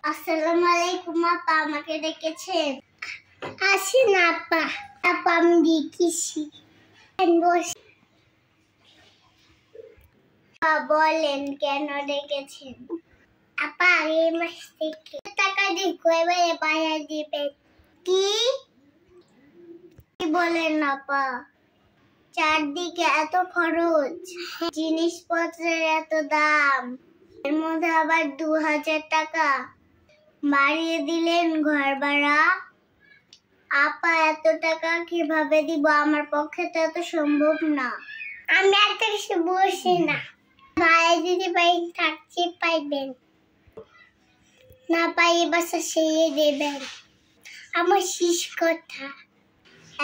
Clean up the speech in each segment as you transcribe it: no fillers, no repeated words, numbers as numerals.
আসসালামু আলাইকুম আপা, আমাকে ডেকেছেন? আসেন আপা। আপা আমি দেখেছি। বলেন কেন ডেকেছেন? আপা এই মাস থেকে টাকা দিই এবারে বাড়াই দিবেন। কি বলেন আপা? চারদিকে এত খরচ, জিনিসপত্রের এত দাম, এর মধ্যে আবার 2000 টাকা বাড়িয়ে দিলেন ঘর ভাড়া। আপা এত টাকা কিভাবে দিব? আমার পক্ষে তো এত সম্ভব না। আমি এত কিছু বলছি না। ভাড়া দিতে পারি থাকতে পাইবেন, না পাই বাসা ছেড়ে দেবেন। আমার শেষ কথা।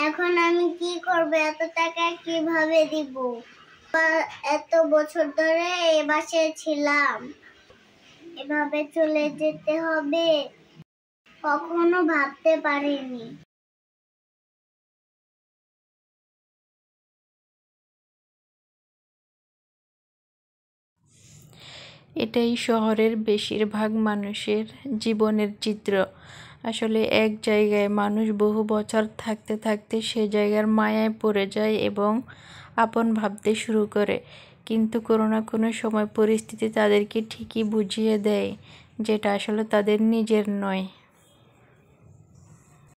এখন আমি কি করব? এত টাকা কিভাবে দিব? এত বছর ধরে এই বাসায় ছিলাম, এভাবে চলে যেতে হবে কখনো ভাবতে পারিনি। এটাই শহরের বেশিরভাগ মানুষের জীবনের চিত্র। আসলে এক জায়গায় মানুষ বহু বছর থাকতে থাকতে সে জায়গার মায়ায় পড়ে যায় এবং আপন ভাবতে শুরু করে। কিন্তু কোনো না কোনো সময় পরিস্থিতি তাদেরকে ঠিকই বুঝিয়ে দেয় যেটা আসলে তাদের নিজের নয়।